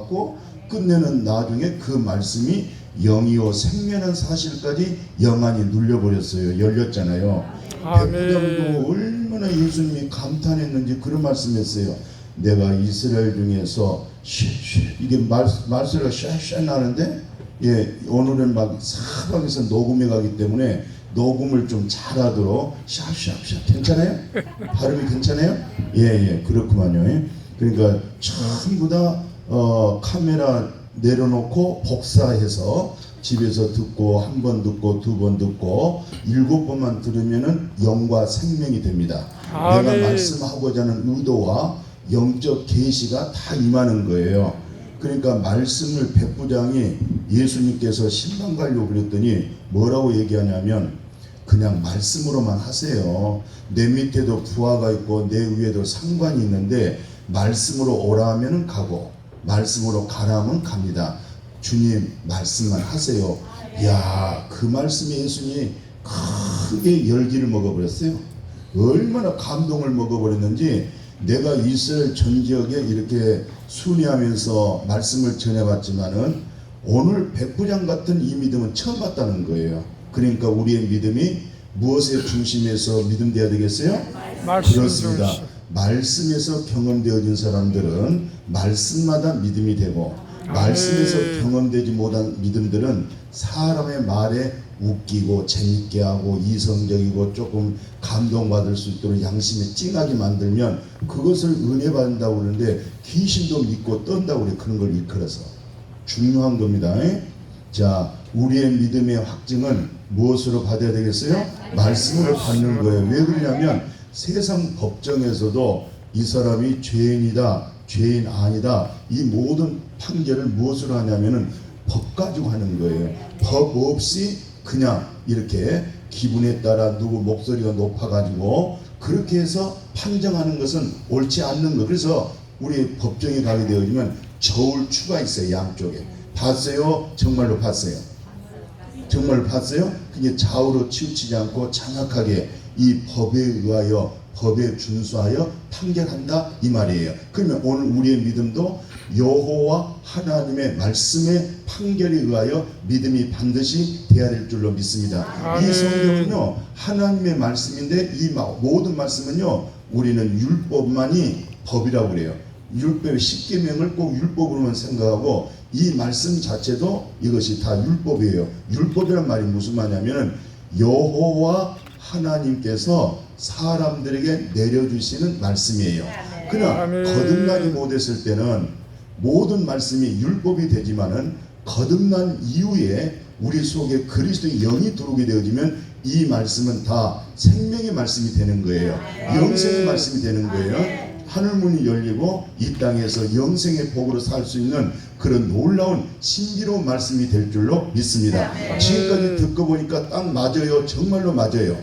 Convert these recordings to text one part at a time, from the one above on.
받고 끝내는 나중에 그 말씀이 영이요 생명이라는 사실까지 영안이 눌려버렸어요. 열렸잖아요. 백부장도 얼마나 예수님이 감탄했는지 그런 말씀했어요. 내가 이스라엘 중에서 이게 말소리가 샤샤 나는데 오늘은 막 사방에서 녹음해 가기 때문에 녹음을 좀 잘하도록 샤샤샤 괜찮아요? 발음이 괜찮아요? 그렇구만요. 그러니까 전부 다 카메라 내려놓고 복사해서 집에서 듣고 한 번 듣고 두 번 듣고 7번만 들으면은 영과 생명이 됩니다. 내가 말씀하고자 하는 의도와 영적 계시가 다 임하는 거예요. 그러니까 말씀을 백부장이 예수님께서 신방 가려고 그랬더니 뭐라고 얘기하냐면 그냥 말씀으로만 하세요. 내 밑에도 부하가 있고 내 위에도 상관이 있는데 말씀으로 오라 하면 가고 말씀으로 가라 하면 갑니다. 주님 말씀만 하세요. 야, 그 말씀이 예수님이 크게 열기를 먹어버렸어요. 얼마나 감동을 먹어버렸는지 내가 이스라엘 전 지역에 이렇게 순회하면서 말씀을 전해봤지만은 오늘 백부장 같은 이 믿음은 처음 봤다는 거예요. 그러니까 우리의 믿음이 무엇의 중심에서 믿음되어야 되겠어요? 그렇습니다. 말씀에서 경험되어진 사람들은 말씀마다 믿음이 되고 말씀에서 경험되지 못한 믿음들은 사람의 말에 웃기고 재밌게 하고 이성적이고 조금 감동받을 수 있도록 양심에 찡하게 만들면 그것을 은혜 받는다고 그러는데 귀신도 믿고 떤다고 그래. 그런 걸 일컬어서 중요한 겁니다. 자, 우리의 믿음의 확증은 무엇으로 받아야 되겠어요? 말씀으로 받는 거예요. 왜 그러냐면 세상 법정에서도 이 사람이 죄인이다, 죄인 아니다, 이 모든 판결을 무엇으로 하냐면은 법 가지고 하는 거예요. 법 없이 그냥 이렇게 기분에 따라 누구 목소리가 높아가지고 그렇게 해서 판정하는 것은 옳지 않는 거. 그래서 우리 법정에 가게 되어지면 저울추가 있어요. 양쪽에. 봤어요? 정말로 봤어요? 정말로 봤어요? 그게 좌우로 치우치지 않고 정확하게 이 법에 의하여 법에 준수하여 판결한다 이 말이에요. 그러면 오늘 우리의 믿음도 여호와 하나님의 말씀의 판결에 의하여 믿음이 반드시 돼야 될 줄로 믿습니다. 이 성경은요 하나님의 말씀인데 이 모든 말씀은요 우리는 율법만이 법이라고 그래요. 율법의 10계명을 꼭 율법으로만 생각하고 이 말씀 자체도 이것이 다 율법이에요. 율법이란 말이 무슨 말이냐면은 여호와 하나님께서 사람들에게 내려주시는 말씀이에요. 그러나 거듭나지 못했을 때는 모든 말씀이 율법이 되지만은 거듭난 이후에 우리 속에 그리스도의 영이 들어오게 되어지면 이 말씀은 다 생명의 말씀이 되는 거예요. 영생의 말씀이 되는 거예요. 하늘문이 열리고 이 땅에서 영생의 복으로 살 수 있는 그런 놀라운 신비로운 말씀이 될 줄로 믿습니다. 지금까지 듣고 보니까 딱 맞아요. 정말로 맞아요.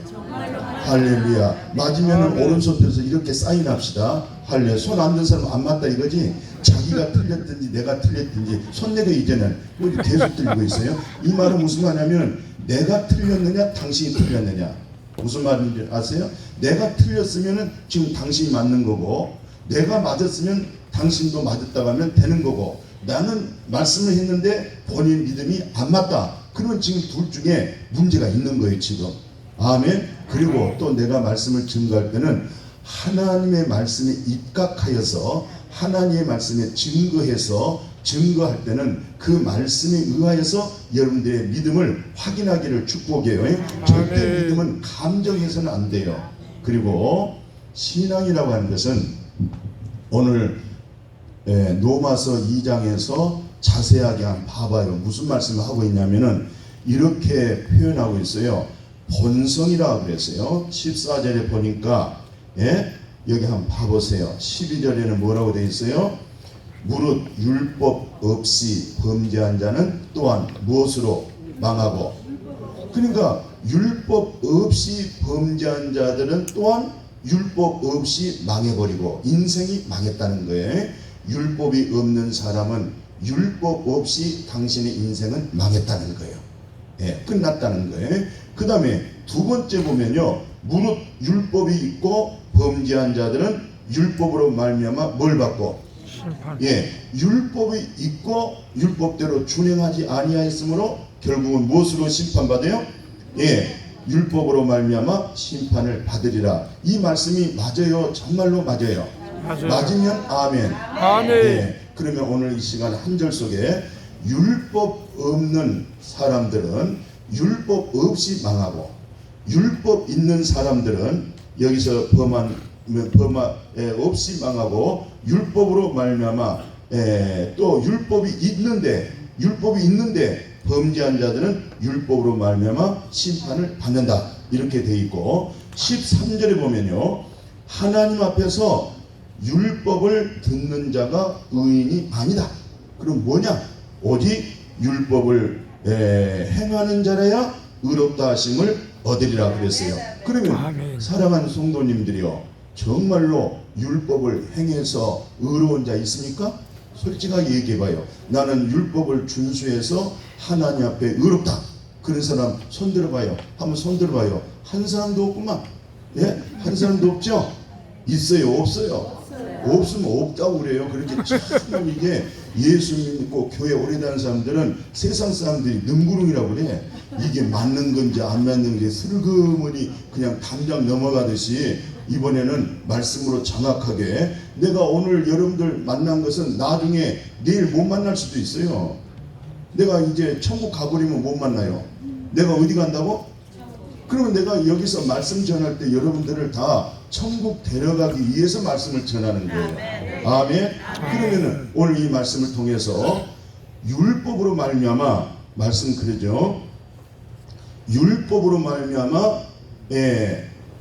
할렐루야. 맞으면 오른손 들어서 이렇게 사인합시다. 할렐루야. 손 안 든 사람 안 맞다 이거지. 자기가 틀렸든지 내가 틀렸든지 손 내려. 이제는 계속 들고 있어요. 이 말은 무슨 말이냐면 내가 틀렸느냐 당신이 틀렸느냐. 무슨 말인지 아세요? 내가 틀렸으면 지금 당신이 맞는 거고 내가 맞았으면 당신도 맞았다고 하면 되는 거고 나는 말씀을 했는데 본인 믿음이 안 맞다. 그러면 지금 둘 중에 문제가 있는 거예요 지금. 아멘. 그리고 또 내가 말씀을 증거할 때는 하나님의 말씀에 입각하여서 하나님의 말씀에 증거할 때는 그 말씀에 의하여서 여러분들의 믿음을 확인하기를 축복해요. 절대 믿음은 감정해서는 안 돼요. 그리고 신앙이라고 하는 것은 오늘 로마서 2장에서 자세하게 한번 봐봐요. 무슨 말씀을 하고 있냐면은 이렇게 표현하고 있어요. 본성이라고 그랬어요. 14절에 보니까 여기 한번 봐보세요. 12절에는 뭐라고 되어 있어요? 무릇 율법 없이 범죄한 자는 또한 무엇으로 망하고, 그러니까 율법 없이 범죄한 자들은 또한 율법 없이 망해버리고 인생이 망했다는 거예요. 율법이 없는 사람은 율법 없이 당신의 인생은 망했다는 거예요. 끝났다는 거예요. 그 다음에 두 번째 보면요, 무릇 율법이 있고 범죄한 자들은 율법으로 말미암아 뭘 받고? 심판. 예, 율법이 있고 율법대로 준행하지 아니하였으므로 결국은 무엇으로 심판받아요? 예, 율법으로 말미암아 심판을 받으리라. 이 말씀이 맞아요? 정말로 맞아요? 맞아요. 맞으면 아멘. 아멘. 예, 그러면 오늘 이 시간 한 절 속에 율법 없는 사람들은 율법 없이 망하고, 율법 있는 사람들은 여기서 범한 없이 망하고, 율법으로 말미암아 또 율법이 있는데 범죄한 자들은 율법으로 말미암아 심판을 받는다, 이렇게 돼 있고, 13절에 보면요, 하나님 앞에서 율법을 듣는 자가 의인이 아니다. 그럼 뭐냐? 오직 율법을 행하는 자라야 의롭다 하심을 얻으리라 그랬어요. 그러면 아멘. 사랑하는 성도님들이요, 정말로 율법을 행해서 의로운 자 있습니까? 솔직하게 얘기해봐요. 나는 율법을 준수해서 하나님 앞에 의롭다, 그런 사람 손 들어봐요. 한번 손 들어봐요. 한 사람도 없구만. 예? 한 사람도 없죠? 있어요? 없어요? 없으면 없다고 그래요. 그렇게 참 이게 예수 믿고 교회 오래 다닌 사람들은 세상 사람들이 능구렁이라고 그래. 이게 맞는 건지 안 맞는 건지 슬그머니 그냥 당장 넘어가듯이, 이번에는 말씀으로 정확하게, 내가 오늘 여러분들 만난 것은 나중에 내일 못 만날 수도 있어요. 내가 이제 천국 가버리면 못 만나요. 내가 어디 간다고? 그러면 내가 여기서 말씀 전할 때 여러분들을 다 천국 데려가기 위해서 말씀을 전하는 거예요. 아멘. 그러면은 오늘 이 말씀을 통해서 율법으로 말미암아, 말씀 그러죠. 율법으로 말미암아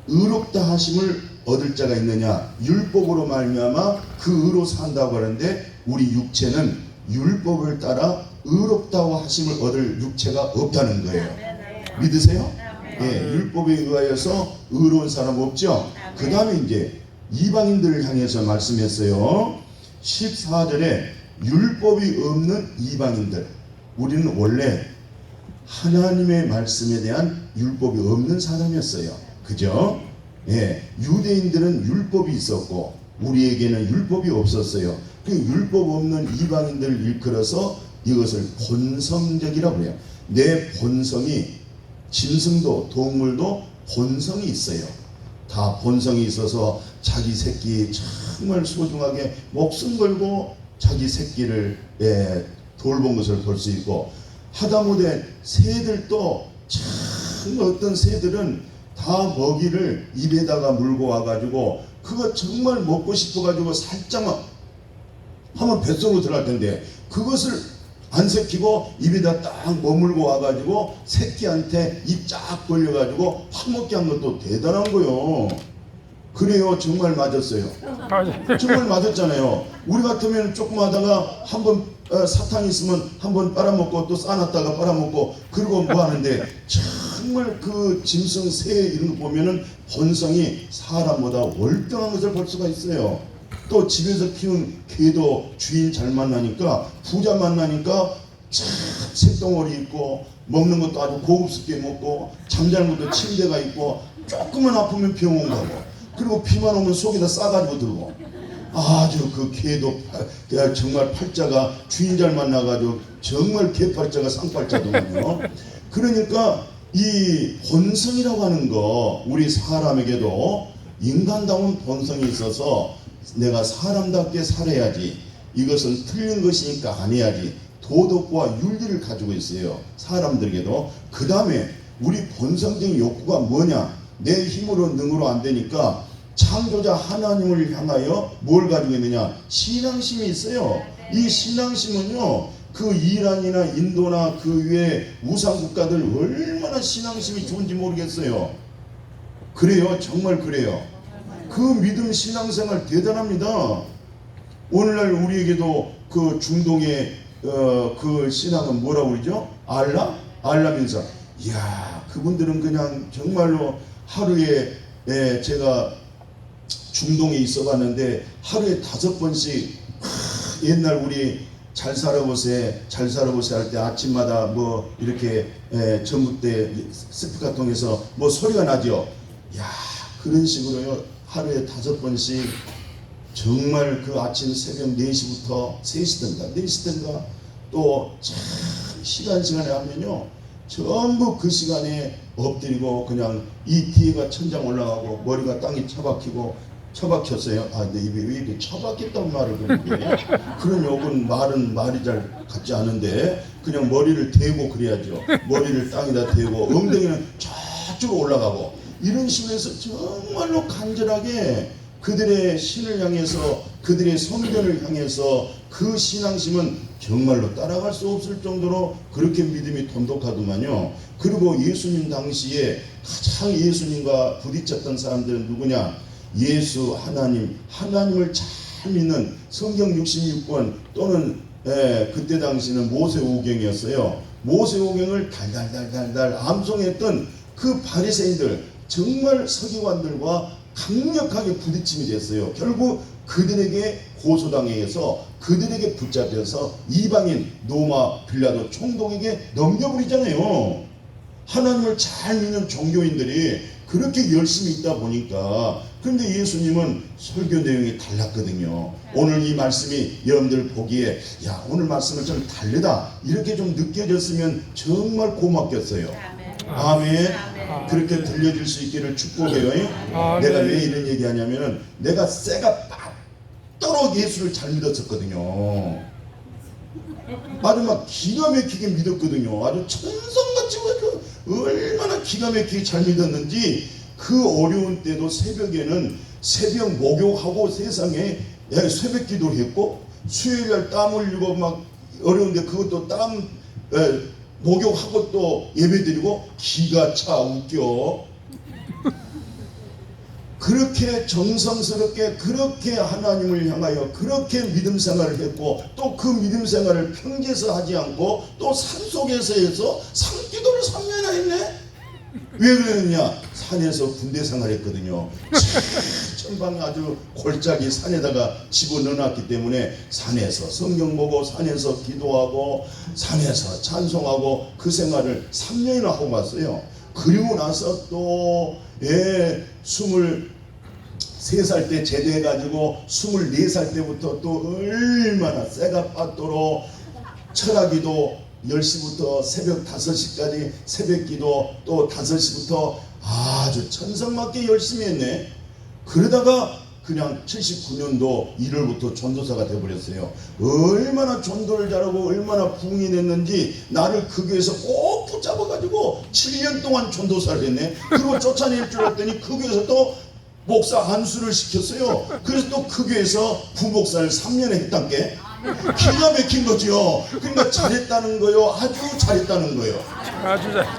의롭다 하심을 얻을 자가 있느냐? 율법으로 말미암아 그 의로 산다고 하는데, 우리 육체는 율법을 따라 의롭다고 하심을 얻을 육체가 없다는 거예요. 믿으세요? 예, 율법에 의하여서 의로운 사람 없죠? 그 다음에 이제 이방인들을 향해서 말씀했어요. 14절에 율법이 없는 이방인들. 우리는 원래 하나님의 말씀에 대한 율법이 없는 사람이었어요. 그죠? 예, 유대인들은 율법이 있었고 우리에게는 율법이 없었어요. 그 율법 없는 이방인들을 일컬어서 이것을 본성적이라고 해요. 내 본성이, 짐승도 동물도 본성이 있어요. 다 본성이 있어서 자기 새끼 정말 소중하게 목숨 걸고 자기 새끼를 돌본 것을 볼 수 있고, 하다못해 새들도 참 어떤 새들은 다 먹이를 입에다가 물고 와가지고 그거 정말 먹고 싶어가지고 살짝만 하면 뱃속으로 들어갈 텐데, 그것을 안 새끼고 입에다 딱 머물고 와가지고 새끼한테 입 쫙 벌려가지고 파먹게 한 것도 대단한 거요. 그래요. 정말 맞았어요. 정말 맞았잖아요. 우리 같으면 조금 하다가 한번 사탕 있으면 한번 빨아먹고 또 싸놨다가 빨아먹고 그러고 뭐 하는데, 정말 그 짐승 새 이런 거 보면은 본성이 사람보다 월등한 것을 볼 수가 있어요. 또 집에서 키운 개도 주인 잘 만나니까, 부자 만나니까 참 새덩어리 있고 먹는 것도 아주 고급스럽게 먹고, 잠자는 것도 침대가 있고, 조금만 아프면 병원 가고, 그리고 비만 오면 속에다 싸가지고 들고, 아주 그 개도 정말 팔자가 주인 잘 만나가지고 정말 개팔자가 쌍팔자더군요. 그러니까 이 본성이라고 하는 거, 우리 사람에게도 인간다운 본성이 있어서 내가 사람답게 살아야지, 이것은 틀린 것이니까 안 해야지, 도덕과 윤리를 가지고 있어요. 사람들에게도. 그 다음에 우리 본성적인 욕구가 뭐냐? 내 힘으로 능으로 안 되니까 창조자 하나님을 향하여 뭘 가지고 있느냐? 신앙심이 있어요. 이 신앙심은요, 그 이란이나 인도나 그 위에 우상 국가들 얼마나 신앙심이 좋은지 모르겠어요. 그래요. 정말 그래요. 그 믿음 신앙생활 대단합니다. 오늘날 우리에게도 그 중동의 그 신앙은 뭐라고 그러죠? 알라 민사. 이야, 그분들은 그냥 정말로 하루에, 제가 중동에 있어 봤는데 하루에 5번씩 옛날 우리 잘 살아보세 할 때 아침마다 뭐 이렇게 전봇대 스피커 통해서 뭐 소리가 나죠. 야, 그런 식으로요, 하루에 5번씩 정말 그 아침 새벽 4시부터 3시든가 4시든가 또 참 시간에 하면요 전부 그 시간에 엎드리고 그냥 이 뒤에가 천장 올라가고 머리가 땅에 처박혔어요. 아, 내 입에 왜 이렇게 처박혔다는 말을 그러는데 그런 욕은 말이 잘 같지 않은데 그냥 머리를 대고 그래야죠. 머리를 땅에다 대고 엉덩이는 저쪽으로 올라가고 이런 식으로 해서 정말로 간절하게 그들의 신을 향해서 그들의 성전을 향해서 그 신앙심은 정말로 따라갈 수 없을 정도로 그렇게 믿음이 돈독하더만요. 그리고 예수님 당시에 가장 예수님과 부딪혔던 사람들은 누구냐? 예수 하나님을 잘 믿는 성경 66권 또는 그때 당시는 모세오경이었어요. 모세오경을 달달달달달 암송했던 그 바리새인들 정말 서기관들과 강력하게 부딪힘이 됐어요. 결국 그들에게 고소당해서 그들에게 붙잡혀서 이방인 로마 빌라도 총독에게 넘겨버리잖아요. 하나님을 잘 믿는 종교인들이 그렇게 열심히 있다 보니까 근데 예수님은 설교 내용이 달랐거든요. 오늘 이 말씀이 여러분들 보기에 야 오늘 말씀은 좀 다르다 이렇게 좀 느껴졌으면 정말 고맙겠어요. 아멘. 그렇게 들려줄 수 있기를 축복해요. 내가 왜 이런 얘기 하냐면은 내가 쇠가 빠도록 예수를 잘 믿었었거든요. 아주 막 기가 막히게 믿었거든요. 아주 천성같이 얼마나 기가 막히게 잘 믿었는지 그 어려운 때도 새벽에는 새벽 목욕하고 세상에 새벽 기도했고 수요일날 땀 흘리고 막 어려운데 그것도 땀 목욕하고 또 예배드리고 기가 차 웃겨. 그렇게 정성스럽게 그렇게 하나님을 향하여 그렇게 믿음 생활을 했고 또 그 믿음 생활을 평지에서 하지 않고 또 산속에서 해서 산기도를 3년이나 했네. 왜 그랬느냐? 산에서 군대 생활했거든요. 천방에 아주 골짜기 산에다가 집어넣어놨기 때문에 산에서 성경 보고 산에서 기도하고 산에서 찬송하고 그 생활을 3년이나 하고 왔어요. 그리고 나서 또 23살 때 제대해가지고 24살 때부터 또 얼마나 쇠가 빠도록 철학기도 10시부터 새벽 5시까지 새벽기도 또 5시부터 아주 천성맞게 열심히 했네. 그러다가 그냥 79년도 1월부터 전도사가 돼버렸어요. 얼마나 전도를 잘하고 얼마나 부흥이 됐는지 나를 그 교회에서 꼭 붙잡아가지고 7년 동안 전도사를 했네. 그리고 쫓아낼 줄 알았더니 그 교회에서 또 목사 안수를 시켰어요. 그래서 또 그 교회에서 부목사를 3년에 했단 게 기가 막힌 거죠. 그러니까 잘했다는 거요. 아주 잘했다는 거요.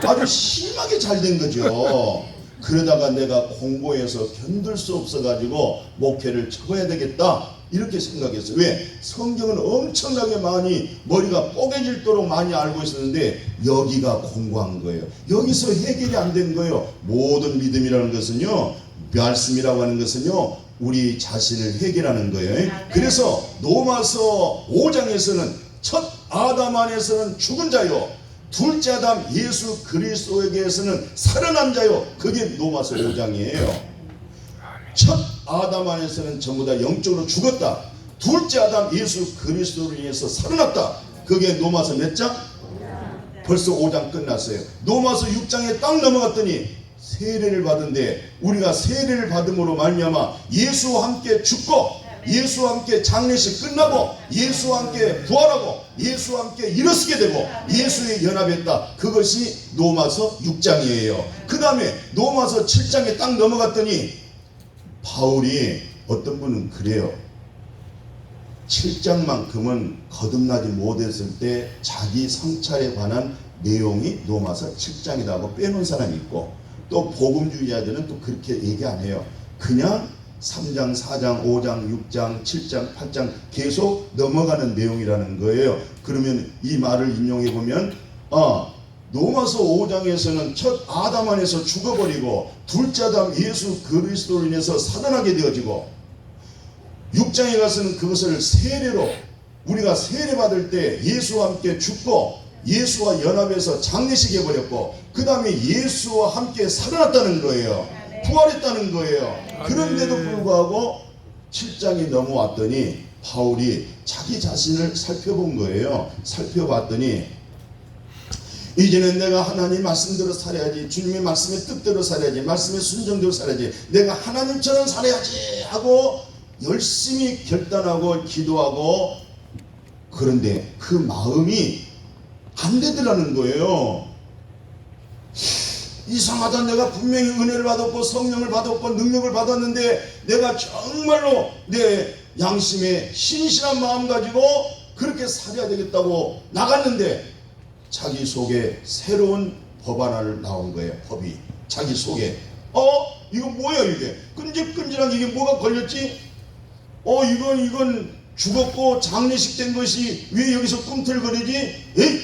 아주 심하게 잘 된 거죠. 그러다가 내가 공고해서 견딜 수 없어가지고 목회를 접어야 되겠다 이렇게 생각했어요. 왜? 성경은 엄청나게 많이 머리가 뽀개질도록 많이 알고 있었는데 여기가 공고한 거예요. 여기서 해결이 안 된 거예요. 모든 믿음이라는 것은요 말씀이라고 하는 것은요 우리 자신을 해결하는 거예요. 그래서 로마서 5장에서는 첫 아담 안에서는 죽은 자요 둘째 아담 예수 그리스도에게서는 살아난 자요. 그게 로마서 5장이에요. 첫 아담 안에서는 전부 다 영적으로 죽었다. 둘째 아담 예수 그리스도로 인해서 살아났다. 그게 로마서 몇 장? 벌써 5장 끝났어요. 로마서 6장에 딱 넘어갔더니 세례를 받은데 우리가 세례를 받음으로 말미암아 예수와 함께 죽고 예수와 함께 장례식 끝나고 예수와 함께 부활하고 예수와 함께 일어서게 되고 예수에 연합했다. 그것이 로마서 6장이에요. 그 다음에 로마서 7장에 딱 넘어갔더니 바울이 어떤 분은 그래요. 7장만큼은 거듭나지 못했을 때 자기 성찰에 관한 내용이 로마서 7장이라고 빼놓은 사람이 있고 또 복음주의자들은 또 그렇게 얘기 안 해요. 그냥 3장, 4장, 5장, 6장, 7장, 8장 계속 넘어가는 내용이라는 거예요. 그러면 이 말을 인용해 보면 로마서 5장에서는 첫 아담 안에서 죽어버리고 둘째 아담 예수 그리스도로 인해서 살아나게 되어지고 6장에 가서는 그것을 세례로 우리가 세례 받을 때 예수와 함께 죽고 예수와 연합해서 장례식 해버렸고 그 다음에 예수와 함께 살아났다는 거예요. 부활했다는 거예요. 그런데도 불구하고 7장이 넘어왔더니 바울이 자기 자신을 살펴본 거예요. 살펴봤더니 이제는 내가 하나님 말씀대로 살아야지, 주님의 말씀의 뜻대로 살아야지, 말씀의 순종대로 살아야지, 내가 하나님처럼 살아야지 하고 열심히 결단하고 기도하고, 그런데 그 마음이 안 되더라는 거예요. 이상하다. 내가 분명히 은혜를 받았고 성령을 받았고 능력을 받았는데 내가 정말로 내 양심에 신실한 마음 가지고 그렇게 살아야 되겠다고 나갔는데 자기 속에 새로운 법 하나를 나온 거예요. 법이 자기 속에 이거 뭐야, 이게 끈질끈질한 이게 뭐가 걸렸지? 이건 죽었고 장례식 된 것이 왜 여기서 꿈틀거리지? 에이!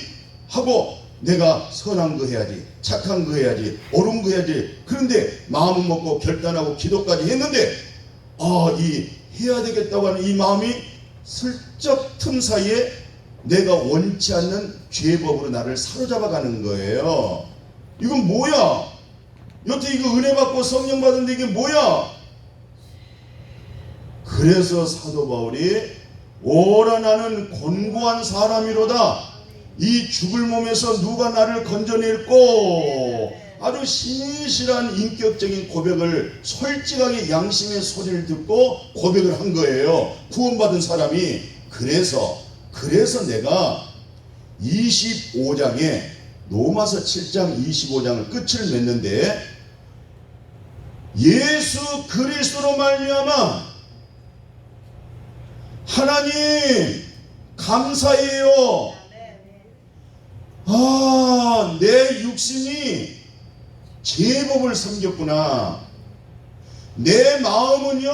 하고 내가 선한 거 해야지, 착한 거 해야지, 옳은 거 해야지. 그런데 마음은 먹고 결단하고 기도까지 했는데 이 해야 되겠다고 하는 이 마음이 슬쩍 틈 사이에 내가 원치 않는 죄법으로 나를 사로잡아 가는 거예요. 이건 뭐야? 여태 이거 은혜 받고 성령 받은데 이게 뭐야? 그래서 사도 바울이 오라 나는 곤고한 사람이로다. 이 죽을 몸에서 누가 나를 건져낼꼬? 아주 신실한 인격적인 고백을 솔직하게 양심의 소리를 듣고 고백을 한 거예요. 구원받은 사람이. 그래서 내가 25장에 로마서 7장 25장을 끝을 맺는데 예수 그리스도로 말미암아 하나님 감사해요. 내 육신이 제법을 섬겼구나. 내 마음은요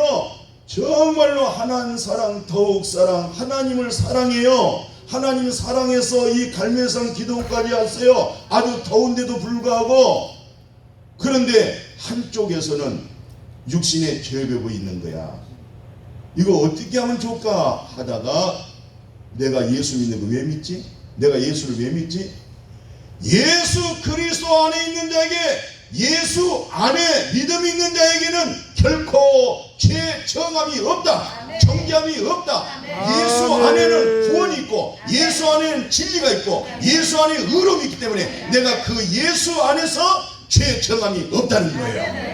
정말로 하나님 사랑, 더욱 사랑, 하나님을 사랑해요. 하나님 사랑해서 이 갈매산 기도까지 왔어요. 아주 더운데도 불구하고. 그런데 한쪽에서는 육신의 죄법이 있는 거야. 이거 어떻게 하면 좋을까 하다가 내가 예수 믿는 거 왜 믿지? 내가 예수를 왜 믿지? 예수 그리스도 안에 있는 자에게, 예수 안에 믿음이 있는 자에게는 결코 죄 정함이 없다. 정죄함이 없다. 예수 안에는 구원이 있고 예수 안에는 진리가 있고 예수 안에 의로움이 있기 때문에 내가 그 예수 안에서 죄 정함이 없다는 거예요.